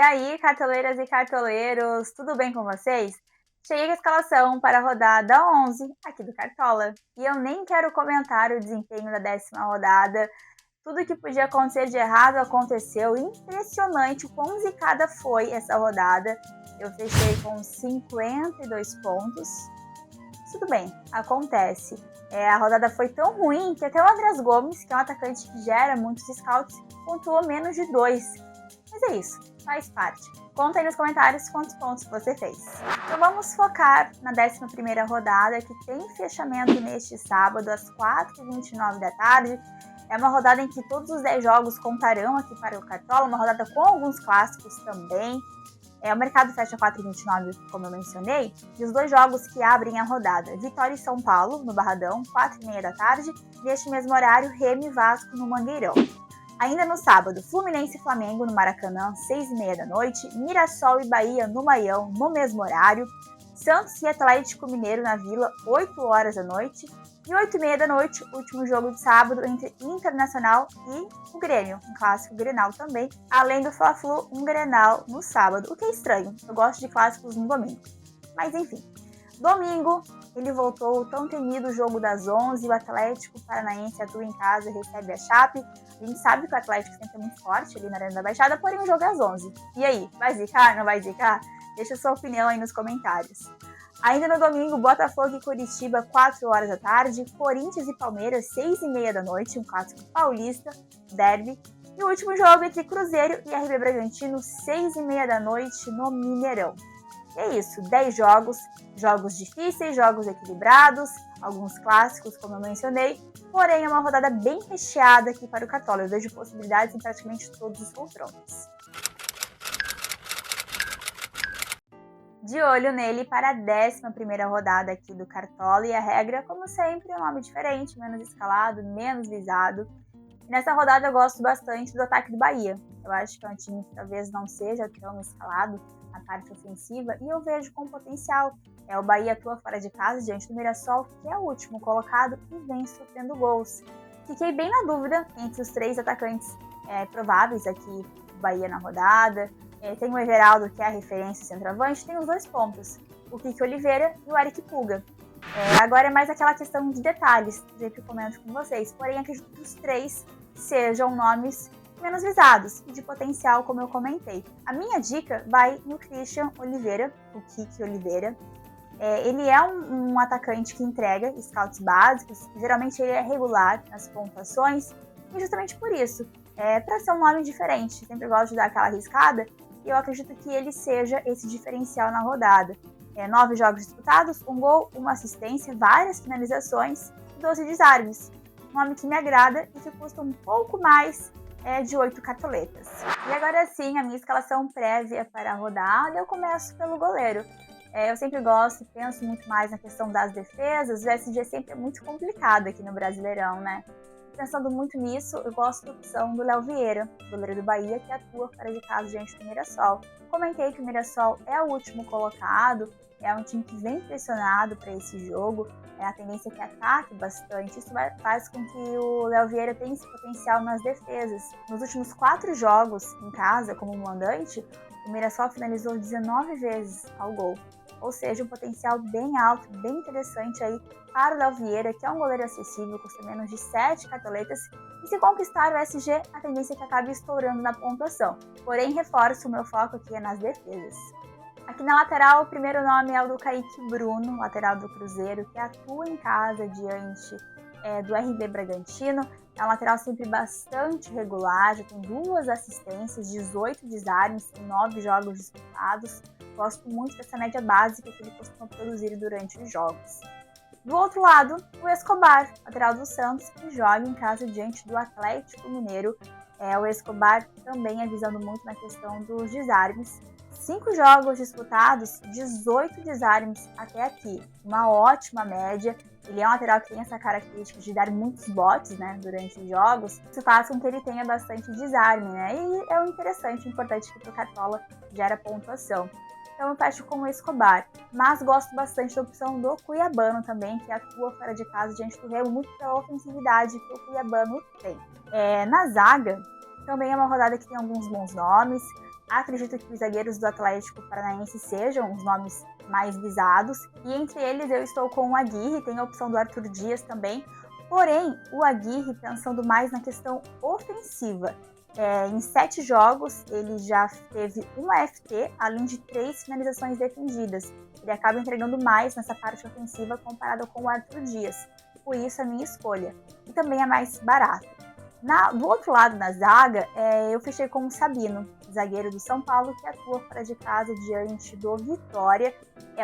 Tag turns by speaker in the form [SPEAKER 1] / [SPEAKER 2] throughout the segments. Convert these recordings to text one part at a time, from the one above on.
[SPEAKER 1] aí, cartoleiras e cartoleiros, tudo bem com vocês? Cheguei com a escalação para a rodada 11 aqui do Cartola. E eu nem quero comentar o desempenho da 10ª rodada. Tudo que podia acontecer de errado aconteceu. Impressionante o quão zicada foi essa rodada. Eu fechei com 52 pontos. Tudo bem, acontece. A rodada foi tão ruim que até o Andrés Gomes, que é um atacante que gera muitos scouts, pontuou menos de 2. Mas é isso, faz parte. Conta aí nos comentários quantos pontos você fez. Então vamos focar na 11ª rodada, que tem fechamento neste sábado às 4h29 da tarde. É uma rodada em que todos os 10 jogos contarão aqui para o Cartola, uma rodada com alguns clássicos também. O mercado fecha 4h29, como eu mencionei, e os 2 jogos que abrem a rodada: Vitória e São Paulo, no Barradão, 4h30 da tarde, e neste mesmo horário, Remo e Vasco, no Mangueirão. Ainda no sábado, Fluminense e Flamengo, no Maracanã, 6h30 da noite, Mirassol e Bahia, no Maião, no mesmo horário, Santos e Atlético Mineiro, na Vila, 8h da noite, e 8h30 da noite, último jogo de sábado entre Internacional e o Grêmio, um clássico Grenal também, além do Fla-Flu, um Grenal no sábado, o que é estranho, eu gosto de clássicos no domingo. Mas enfim, domingo, ele voltou o tão temido jogo das 11, o Atlético Paranaense atua em casa e recebe a Chape. A gente sabe que o Atlético sempre é muito forte ali na Arena da Baixada, porém o jogo é às 11. E aí, vai zicar, não vai zicar? Deixa sua opinião aí nos comentários. Ainda no domingo, Botafogo e Curitiba, 4h da tarde, Corinthians e Palmeiras, 6h30 da noite, um clássico paulista, derby. E o último jogo entre Cruzeiro e RB Bragantino, 6h30 da noite, no Mineirão. E é isso, 10 jogos, jogos difíceis, jogos equilibrados, alguns clássicos, como eu mencionei, porém é uma rodada bem recheada aqui para o Cartola. Eu vejo possibilidades em praticamente todos os confrontos. De olho nele para a 11ª rodada aqui do Cartola, e a regra, como sempre, é um nome diferente, menos escalado, menos visado. E nessa rodada eu gosto bastante do ataque do Bahia. Eu acho que é um time que talvez não seja tão escalado na parte ofensiva, e eu vejo com potencial. O Bahia atua fora de casa diante do Mirassol, que é o último colocado e vem sofrendo gols. Fiquei bem na dúvida entre os 3 atacantes prováveis aqui do Bahia na rodada. Tem o Everaldo, que é a referência centroavante, tem os 2 pontos, o Kiki Oliveira e o Eric Puga. Agora é mais aquela questão de detalhes, sempre comento com vocês, porém acredito que os 3 sejam nomes menos visados e de potencial, como eu comentei. A minha dica vai no Christian Oliveira, o Kiki Oliveira. Ele é um atacante que entrega scouts básicos, geralmente ele é regular nas pontuações, e justamente por isso, para ser um nome diferente, sempre gosto de dar aquela arriscada, e eu acredito que ele seja esse diferencial na rodada. 9 jogos disputados, 1 gol, 1 assistência, várias finalizações e 12 desarmes. Um nome que me agrada e que custa um pouco mais de 8 cartoletas. E agora sim, a minha escalação prévia para a rodada, eu começo pelo goleiro. Eu sempre gosto e penso muito mais na questão das defesas. O SG sempre é muito complicado aqui no Brasileirão, né? Pensando muito nisso, eu gosto da opção do Léo Vieira, goleiro do Bahia, que atua fora de casa diante do Mirassol. Comentei que o Mirassol é o último colocado, é um time que vem pressionado para esse jogo, a tendência é que ataque bastante. Isso faz com que o Léo Vieira tenha esse potencial nas defesas. Nos últimos 4 jogos em casa, como mandante, o Mirassol finalizou 19 vezes ao gol. Ou seja, um potencial bem alto, bem interessante aí para o Léo Vieira, que é um goleiro acessível, custa menos de 7 cartoletas, e se conquistar o SG, a tendência é que acabe estourando na pontuação. Porém, reforço, o meu foco aqui é nas defesas. Aqui na lateral, o primeiro nome é o do Kaique Bruno, lateral do Cruzeiro, que atua em casa diante do RB Bragantino. É um lateral sempre bastante regular, já tem 2 assistências, 18 desarmes e 9 jogos disputados. Gosto muito dessa média básica que ele costuma produzir durante os jogos. Do outro lado, o Escobar, lateral do Santos, que joga em casa diante do Atlético Mineiro. O Escobar também avisando muito na questão dos desarmes. 5 jogos disputados, 18 desarmes até aqui. Uma ótima média. Ele é um lateral que tem essa característica de dar muitos botes, né, durante os jogos. Isso faz com que ele tenha bastante desarme, né? E é um interessante, importante que para o Cartola gera pontuação. Então eu fecho com o Escobar. Mas gosto bastante da opção do Cuiabano também, que atua fora de casa diante do Remo, muito pela ofensividade que o Cuiabano tem. Na zaga, também é uma rodada que tem alguns bons nomes. Acredito que os zagueiros do Atlético Paranaense sejam os nomes mais visados. E entre eles eu estou com o Aguirre, tem a opção do Arthur Dias também. Porém, o Aguirre pensando mais na questão ofensiva. Em 7 jogos, ele já teve uma FT, além de 3 finalizações defendidas. Ele acaba entregando mais nessa parte ofensiva comparado com o Arthur Dias. Por isso, a minha escolha. E também é mais barato. Do outro lado, na zaga, eu fechei com o Sabino, zagueiro do São Paulo, que atua fora de casa diante do Vitória.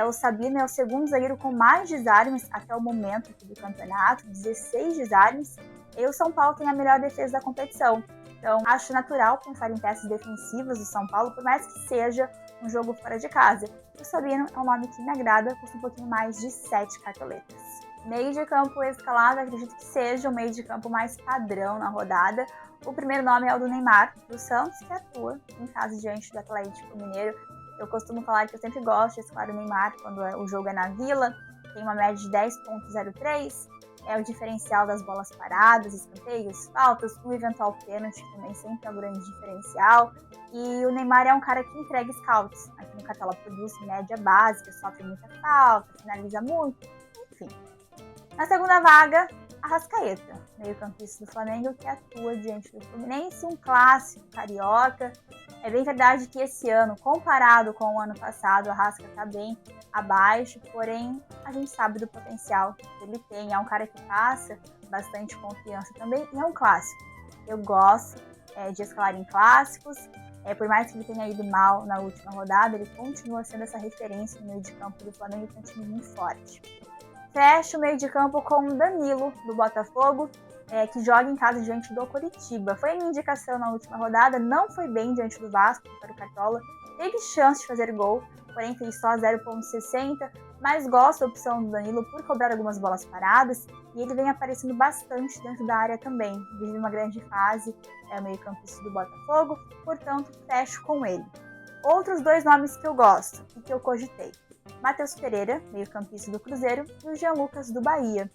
[SPEAKER 1] O Sabino é o segundo zagueiro com mais desarmes até o momento aqui do campeonato, 16 desarmes. E o São Paulo tem a melhor defesa da competição. Então, acho natural pensar em peças defensivas do São Paulo, por mais que seja um jogo fora de casa. O Sabino é um nome que me agrada, custa um pouquinho mais de 7 cartoletas. Meio de campo escalado, acredito que seja o meio de campo mais padrão na rodada. O primeiro nome é o do Neymar, do Santos, que atua em casa diante do Atlético Mineiro. Eu costumo falar que eu sempre gosto de escalar o Neymar quando o jogo é na Vila. Tem uma média de 10,03. É o diferencial das bolas paradas, escanteios, faltas, o eventual pênalti, que também sempre é um grande diferencial. E o Neymar é um cara que entrega scouts. Aqui no Cartola produz média básica, sofre muita falta, finaliza muito, enfim. Na segunda vaga, Arrascaeta, meio-campista do Flamengo, que atua diante do Fluminense, um clássico carioca. É bem verdade que esse ano, comparado com o ano passado, o Arrasca está bem abaixo, porém a gente sabe do potencial que ele tem. É um cara que passa bastante confiança também e é um clássico. Eu gosto de escalar em clássicos. Por mais que ele tenha ido mal na última rodada, ele continua sendo essa referência no meio de campo do Flamengo, que é um time muito forte. Fecha o meio de campo com o Danilo, do Botafogo, que joga em casa diante do Coritiba. Foi a minha indicação na última rodada, não foi bem diante do Vasco para o Cartola. Teve chance de fazer gol, porém fez só 0,60, mas gosto da opção do Danilo por cobrar algumas bolas paradas, e ele vem aparecendo bastante dentro da área também. Vive uma grande fase, é o meio-campista do Botafogo, portanto fecho com ele. Outros 2 nomes que eu gosto e que eu cogitei. Matheus Pereira, meio-campista do Cruzeiro, e o Jean Lucas do Bahia.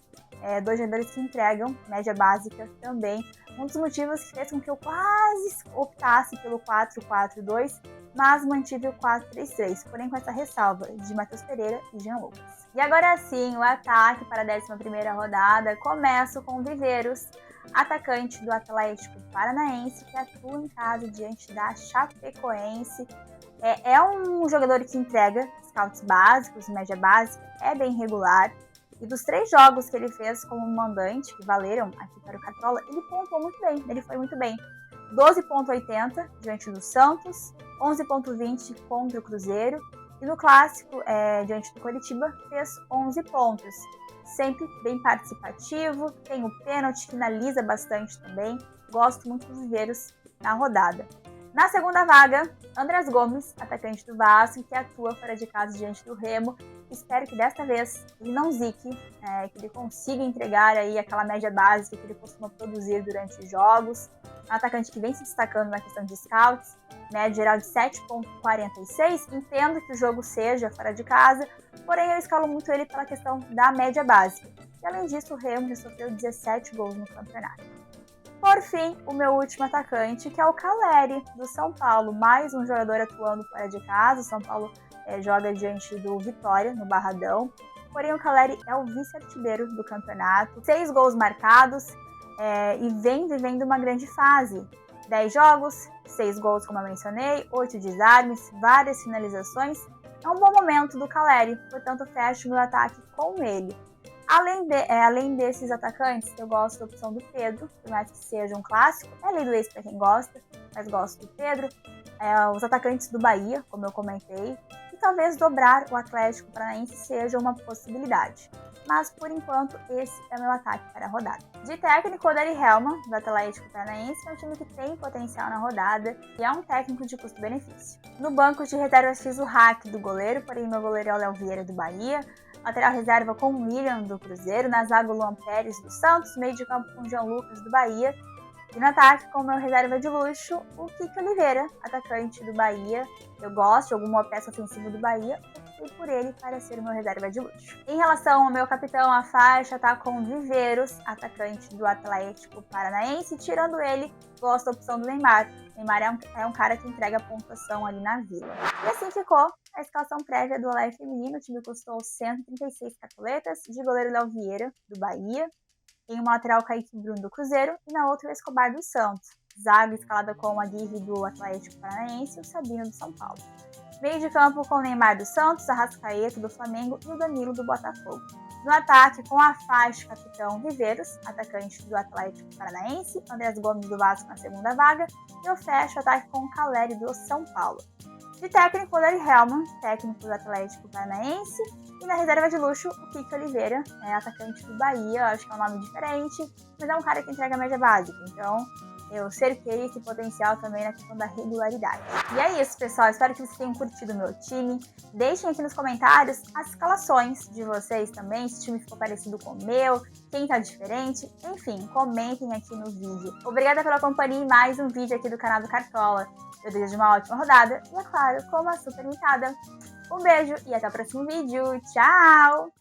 [SPEAKER 1] 2 jogadores que entregam média básica também. Um dos motivos que fez com que eu quase optasse pelo 4-4-2, mas mantive o 4-3-3, porém com essa ressalva de Matheus Pereira e Jean Lucas. E agora sim, o ataque para a 11ª rodada. Começo com o Viveiros, atacante do Atlético Paranaense, que atua em casa diante da Chapecoense. É um jogador que entrega scouts básicos, média básica, é bem regular. E dos 3 jogos que ele fez como mandante, que valeram aqui para o Cartola, ele pontuou muito bem, ele foi muito bem. 12,80 diante do Santos, 11,20 contra o Cruzeiro. E no clássico, diante do Coritiba, fez 11 pontos. Sempre bem participativo, tem o pênalti, finaliza bastante também. Gosto muito dos Viveiros na rodada. Na segunda vaga, Andrés Gomes, atacante do Vasco, que atua fora de casa diante do Remo. Espero que desta vez ele não zique, que ele consiga entregar aí aquela média básica que ele costuma produzir durante os jogos. É um atacante que vem se destacando na questão de scouts, média geral de 7,46. Entendo que o jogo seja fora de casa, porém eu escalo muito ele pela questão da média básica. E além disso, o Remo já sofreu 17 gols no campeonato. Por fim, o meu último atacante, que é o Caleri, do São Paulo. Mais um jogador atuando fora de casa. O São Paulo joga diante do Vitória, no Barradão. Porém, o Caleri é o vice-artilheiro do campeonato. 6 gols marcados e vem vivendo uma grande fase. 10 jogos, 6 gols, como eu mencionei, 8 desarmes, várias finalizações. É um bom momento do Caleri, portanto, fecho meu ataque com ele. Além desses atacantes, eu gosto da opção do Pedro, por mais que seja um clássico. É lei do ex para quem gosta, mas gosto do Pedro. Os atacantes do Bahia, como eu comentei. E talvez dobrar o Atlético Paranaense seja uma possibilidade. Mas, por enquanto, esse é o meu ataque para a rodada. De técnico, o Dani Helman, do Atlético Paranaense, é um time que tem potencial na rodada e é um técnico de custo-benefício. No banco de reservas fiz o hack do goleiro, porém meu goleiro é o Léo Vieira do Bahia. Lateral reserva com o William do Cruzeiro, na zaga o Luan Pérez do Santos, meio de campo com o João Lucas do Bahia. E no ataque, com o meu reserva de luxo, o Kiki Oliveira, atacante do Bahia. Eu gosto de alguma peça ofensiva do Bahia, optei por ele para ser o meu reserva de luxo. Em relação ao meu capitão, a faixa tá com Viveiros, atacante do Atlético Paranaense. Tirando ele, gosto da opção do Neymar. Neymar é um cara que entrega pontuação ali na Vila. E assim ficou a escalação prévia do Olé feminino. O time custou 136 cartoletas, de goleiro Léo Vieira, do Bahia, em uma lateral Kaique Bruno do Cruzeiro e na outra o Escobar do Santos. Zaga escalada com o Aguirre do Atlético Paranaense e o Sabino do São Paulo. Meio de campo com o Neymar do Santos, Arrascaeta do Flamengo e o Danilo do Botafogo. No ataque, com a faixa capitão Viveiros, atacante do Atlético Paranaense, Andrés Gomes do Vasco na segunda vaga, e eu fecho o ataque com o Caleri do São Paulo. De técnico, o Larry Hellman, técnico do Atlético Paranaense, e na reserva de luxo, o Kiki Oliveira, atacante do Bahia, acho que é um nome diferente, mas é um cara que entrega a média básica, então eu cerquei esse potencial também na questão da regularidade. E é isso, pessoal. Espero que vocês tenham curtido o meu time. Deixem aqui nos comentários as escalações de vocês também, se o time ficou parecido com o meu, quem tá diferente. Enfim, comentem aqui no vídeo. Obrigada pela companhia e mais um vídeo aqui do canal do Cartola. Eu desejo uma ótima rodada e, é claro, com uma super limitada. Um beijo e até o próximo vídeo. Tchau!